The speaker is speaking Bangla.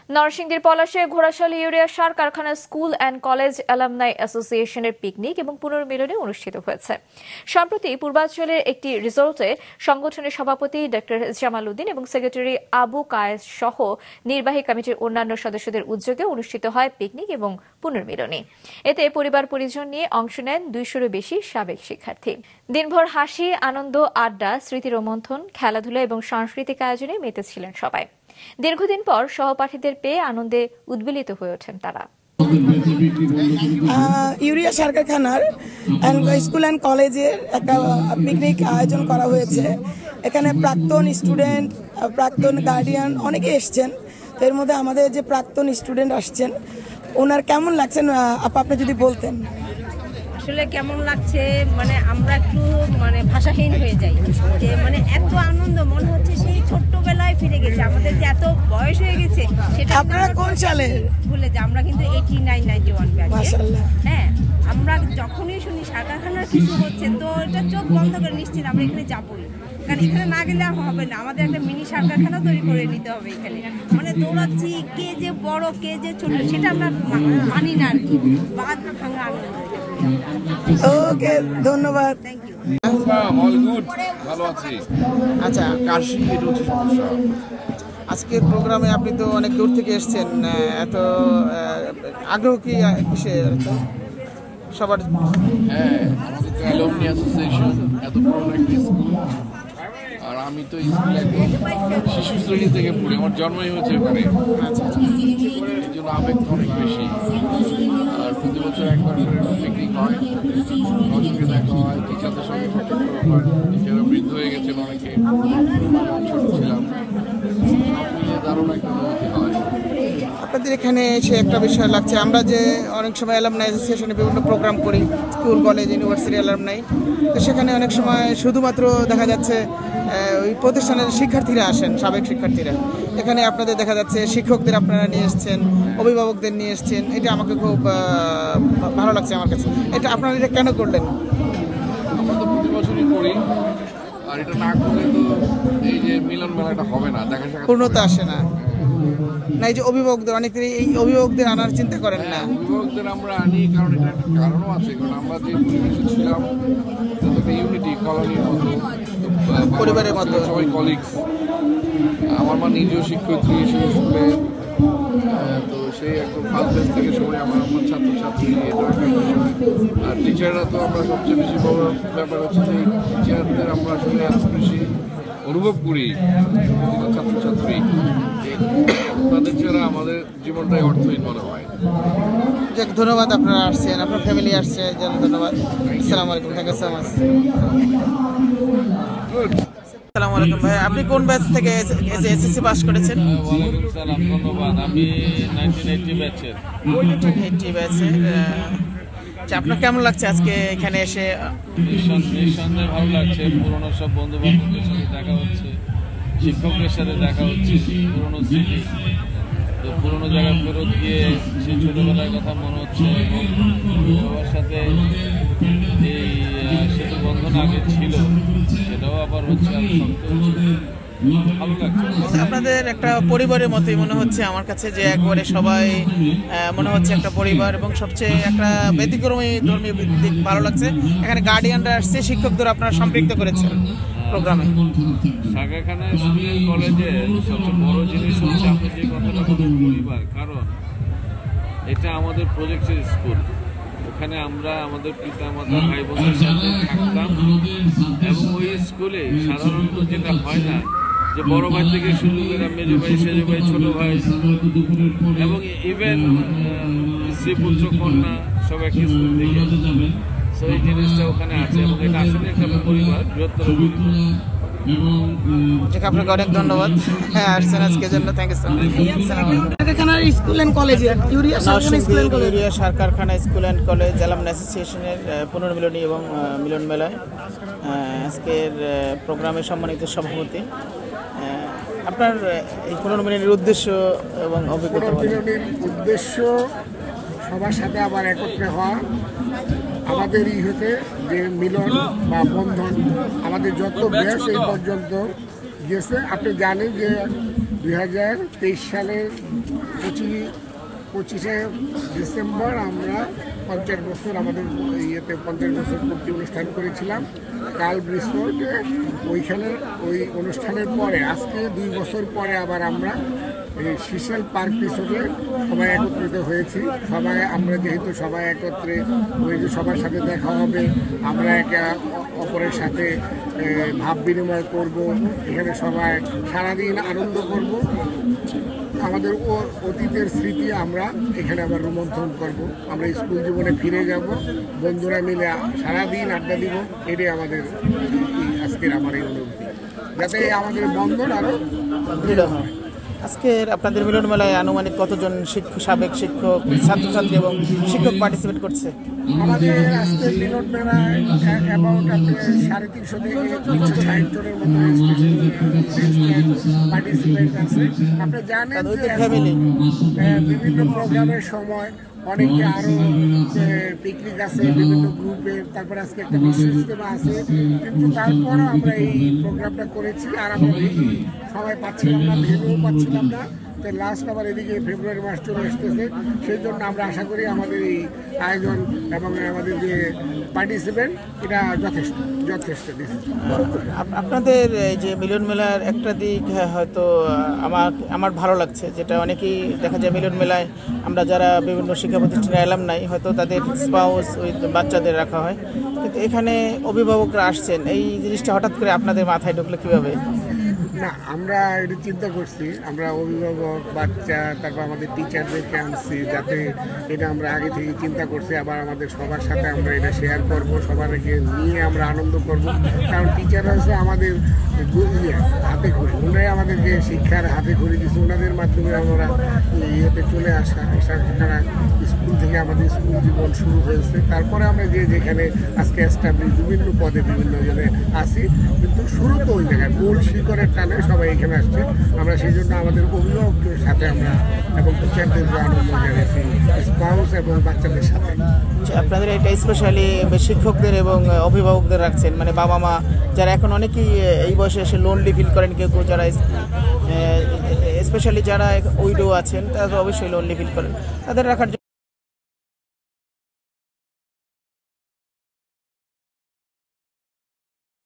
নরসিংদীর পলাশে ঘোড়াশালী ইউরিয়া সার কারখানা স্কুল অ্যান্ড কলেজ অ্যালামনাই অ্যাসোসিয়েশনের পিকনিক এবং পুনর্মিলনী অনুষ্ঠিত হয়েছে। সম্প্রতি পূর্বাঞ্চলের একটি রিসোর্টে সংগঠনের সভাপতি ডক্টর জামাল উদ্দিন এবং সেক্রেটারি আবু কায়েস সহ নির্বাহী কমিটির অন্যান্য সদস্যদের উদ্যোগে অনুষ্ঠিত হয় পিকনিক এবং পুনর্মিলনী। এতে পরিবার পরিজন নিয়ে অংশ নেন 200-এরও বেশি সাবেক শিক্ষার্থী। দিনভর হাসি, আনন্দ, আড্ডা, স্মৃতি রোমন্থন, খেলাধুলা এবং সাংস্কৃতিক আয়োজনে মেতেছিলেন সবাই। দীর্ঘদিন পর সহপাঠীদের পেয়ে আনন্দে উদ্বেলিত হয়ে ওঠেন তারা। ইউরিয়া সার কারখানার স্কুল অ্যান্ড কলেজের একটা পিকনিক আয়োজন করা হয়েছে। এখানে প্রাক্তন স্টুডেন্ট, প্রাক্তন গার্ডিয়ান অনেকে এসছেন। এর মধ্যে আমাদের যে প্রাক্তন স্টুডেন্ট আসছেন, ওনার কেমন লাগছেন আপনি যদি বলতেন। আসলে কেমন লাগছে মানে আমরা একটু ভাষাহীন হয়ে যাই, যে এত আনন্দ মনে হচ্ছে সেই ছোট্টবেলায় ফিরে গেছে। আমাদের যে এত বয়স হয়ে গেছে সেটা আপনারা কোন সালে ভুলে যাই। আমরা কিন্তু 89-91 ব্যাচের। হ্যাঁ, আমরা যখনই শুনি সার কারখানার কিছু হচ্ছে তো এটা চোখ বন্ধ করে নিশ্চিত আমরা এখানে যাবোই, কারণ এখানে না গেলে হবে না। আমাদের একটা মিনি সার কারখানা তৈরি করে নিতে হবে এখানে। দৌড়াচ্ছি, কে যে বড় কে যে ছোট সেটা আমরা মানি না আর কি। বাদ ভাঙা আনন্দ। ওকে, ধন্যবাদ। ভালো আছি। আচ্ছা, কাশি এটা হচ্ছে সমস্যা। আজকের প্রোগ্রামে আপনি তো অনেক দূর থেকে এসেছেন, এত আগ্রহ কি কিসের সবার? হ্যাঁ, আমাদের তো অ্যালুমনি অ্যাসোসিয়েশন, এত পুরনো একটা স্কুল। আর আমি তো স্কুলে একদম শিশু শ্রেণী থেকে পড়ি, আমার জন্মই হচ্ছে ওখানে। আচ্ছা, এই জন্য আবেগ অনেক বেশি। আর প্রতি বছর একবার করে পিকনিক হয়, সঙ্গে দেখা হয়, টিচারদের সঙ্গে দেখা হয়। টিচাররা বৃদ্ধ হয়ে গেছেন অনেকে, ছোট ছিলাম, সব মিলিয়ে দারুণ একটা অনুভূতি হয়। আপনাদের এখানে এসে একটা বিষয় লাগছে, আমরা যে অনেক সময় অ্যালামনাই অ্যাসোসিয়েশনে বিভিন্ন প্রোগ্রাম করি, স্কুল, কলেজ, ইউনিভার্সিটি অ্যালামনাই, তো সেখানে অনেক সময় শুধুমাত্র দেখা যাচ্ছে ওই প্রতিষ্ঠানের শিক্ষার্থীরা আসেন, সাবেক শিক্ষার্থীরা। এখানে আপনাদের দেখা যাচ্ছে শিক্ষকদের আপনারা নিয়ে এসছেন, অভিভাবকদের নিয়ে এসছেন। এটা আমাকে খুব ভালো লাগছে আমার কাছে। এটা আপনারা এটা কেন করলেন? আমরা তো প্রতি বছরই করি, আর এটা না করলে তো এই যে মিলন মেলাটা হবে না, দেখা সাক্ষাৎ পূর্ণতা আসে না। না, এই যে অভিভাবকদের, অনেকেরই এই অভিভাবকদের আনার চিন্তা করেন না। অভিভাবকদের আমরা আনি কারণ এটা একটা কারণও আছে, কারণ আমরা যে পরিবেশে ছিলাম ইউনিটি কলোনির মতো, পরিবারের মতো, সবাই কলিগস। আমার মা নিজেও শিক্ষয়িত্রী হিসেবে স্কুলে, তো সেই একদম ফার্স্ট বেঞ্চ থেকে সবাই আমার ছাত্রছাত্রী। আর টিচাররা তো আমরা সবচেয়ে বেশি বড় ব্যাপার হচ্ছে যে টিচারদের আমরা আসলে এত বেশি অনুভব করি, ছাত্রছাত্রী, তাদের ছাড়া আমাদের জীবনটাই অর্থহীন মনে হয়। যাক, ধন্যবাদ আপনারা আসছেন, আপনার ফ্যামিলি আসছে, ধন্যবাদ। আসসালামু আলাইকুম, থ্যাংক ইউ সো মাচ। আসসালামু আলাইকুম ভাই, আপনি কোন ব্যাচ থেকে এসএসসি পাস করেছেন? ওয়ালাইকুম সালাম, ধন্যবাদ। আমি 1980 ব্যাচের। 80 ব্যাচের। আপনার কেমন লাগছে আজকে এখানে এসে? নিঃসন্দেহে ভালো লাগছে। পুরোনো সব বন্ধু বান্ধবদের সাথে দেখা হচ্ছে, শিক্ষকদের সাথে দেখা হচ্ছে, পুরোনো স্মৃতি। তো পুরোনো জায়গায় ফেরত গিয়ে সেই ছোটবেলার কথা মনে হচ্ছে, এবং সবার সাথে এই সেতু বন্ধন আগে ছিল সেটাও আবার হচ্ছে, আর শক্ত হচ্ছে। ভালো লাগছে। আপনাদের একটা পরিবারের মতোই মনে হচ্ছে আমার কাছে, যে একবারে সবাই মনে হচ্ছে একটা পরিবার, এবং সবচেয়ে একটা ব্যতিক্রমী ধর্মীয় দিক ভালো লাগছে। এখানে গার্ডিয়ানরা আসছে, শিক্ষকদের আপনারা সম্পৃক্ত করেছেন প্রোগ্রামে। সাগাখানা স্কুল কলেজে সবচেয়ে বড় জিনিস হচ্ছে আমরা যে কথাটা বলি পরিবার, কারণ এটা আমাদের প্রজেক্টের স্কুল। ওখানে আমরা আমাদের পিতা মাতা ভাই বোনের সাথে থাকতাম, এবং ওই স্কুলে সাধারণত যেটা হয় না, যে বড় ভাই থেকে শুরু করে মেজো ভাই, সেজো ভাই, ছোট ভাই, এবং ইভেন স্ত্রী পুত্র কন্যা সব একই স্কুল থেকে। সো এই জিনিসটা ওখানে আছে, এবং এটা আসলে একটা পরিবার, বৃহত্তর পরিবার। আপনাকে অনেক ধন্যবাদ। হ্যাঁ, আসছেন আজকের জন্য, thank you so much. School and কলেজে ইউরিয়া সার কারখানা স্কুল অ্যান্ড কলেজ অ্যালামনাই অ্যাসোসিয়েশনের পুনর্মিলনী এবং মিলন মেলায় আজকের প্রোগ্রামে সম্মানিত সভাপতি, আপনার এই পুনর্মিলনীর উদ্দেশ্য এবং অভিজ্ঞতা? উদ্দেশ্য সবার সাথে আবার একত্রে হওয়া, আমাদের হতে যে মিলন বা বন্ধন, আমাদের যত ব্যাচ এই পর্যন্ত গেছে। আপনি জানেন যে 2023 সালের 25শে ডিসেম্বর আমরা 50 বছর আমাদের ইয়েতে 50 বছর পূর্তি অনুষ্ঠান করেছিলাম কাল ব্রিসফোর্ডে। ওইখানে ওই অনুষ্ঠানের পরে আজকে 2 বছর পরে আবার আমরা এই শিশাল পার্ক পিছনে সবাই একত্রিত হয়েছি। সবাই আমরা যেহেতু সবাই একত্রে ওই যে সবার সাথে দেখা হবে, আমরা একে অপরের সাথে ভাব বিনিময় করব, এখানে সবাই সারাদিন আনন্দ করব, আমাদের অতীতের স্মৃতি আমরা এখানে আবার রোমন্থন করব, আমরা স্কুল জীবনে ফিরে যাব, বন্ধুরা মিলে সারাদিন আড্ডা দিব। এটাই আমাদের আজকের আমার এই অনুভূতি, যাতে আমাদের বন্ধন আরও দৃঢ় হয়। আজকের আপনাদের মিলন মেলায় আনুমানিক কতজন সাবেক শিক্ষক, ছাত্রছাত্রী এবং শিক্ষক পার্টিসিপেট করছে? আমাদের আজকের মিলন মেলায় অ্যাবাউট আপনার 350 থেকে 360 জনের মতো পার্টিসিপেন্ট আছে। আপনি জানেন যে বিভিন্ন প্রোগ্রামের সময় অনেকে আরও পিকনিক আছে বিভিন্ন গ্রুপের, তারপরে আজকে একটা বিশ্ব ইজতেমা আছে, কিন্তু তারপরও আমরা এই প্রোগ্রামটা করেছি। আর আমরা সবাই পাচ্ছিলাম না, ভেবেও পাচ্ছিলাম না, তো লাস্ট আবার এদিকে ফেব্রুয়ারি মাস চলে আসতেছে। সেই জন্য আমরা আশা করি আমাদের এই আয়োজন এবং আমাদের যে পার্টিসিপেন্ট এটা যথেষ্ট দিচ্ছে। আপনাদের এই যে মিলন মেলার একটা দিক হয়তো আমার ভালো লাগছে, যেটা অনেকেই দেখা যায় মিলন মেলায় আমরা যারা বিভিন্ন শিক্ষা প্রতিষ্ঠানে অ্যালামনাই হয়তো তাদের স্পাউস ওই বাচ্চাদের রাখা হয়, কিন্তু এখানে অভিভাবকরা আসছেন, এই জিনিসটা হঠাৎ করে আপনাদের মাথায় ঢুকলো কীভাবে? না, আমরা এটা চিন্তা করছি, আমরা অভিভাবক, বাচ্চা, তারপর আমাদের টিচারদেরকে আনছি, যাতে এটা আমরা আগে থেকে চিন্তা করছি। আবার আমাদের সবার সাথে আমরা এটা শেয়ার করব, সবাইকে নিয়ে আমরা আনন্দ করব। কারণ টিচার হচ্ছে আমাদের হাতে খড়ি, ওনারাই আমাদেরকে শিক্ষার হাতে খড়ি দিচ্ছে, ওনাদের মাধ্যমে আমরা ইয়েতে চলে আসা স্কুল থেকে আমাদের স্কুল জীবন শুরু হয়েছে। তারপরে আমরা যেখানে আজকে এস্টাবলিশ বিভিন্ন পদে বিভিন্ন জনে আসি, কিন্তু শুরু তো ওই জায়গায় মূল শিকড়ের টানে সবাই এখানে আসছে। আমরা সেই জন্য আমাদের অভিভাবকের সাথে আমরা এবং টিচারদের আনন্দ জানিয়েছি, স্পাউস এবং বাচ্চাদের সাথে। আপনাদের এটা স্পেশালি শিক্ষকদের এবং অভিভাবকদের রাখছেন, মানে বাবা মা যারা এখন অনেকেই এই বয়সে এসে লোনলি ফিল করেন, কেউ কেউ যারা স্পেশালি যারা উইডো আছেন তারা অবশ্যই লোনলি ফিল করেন, তাদের রাখার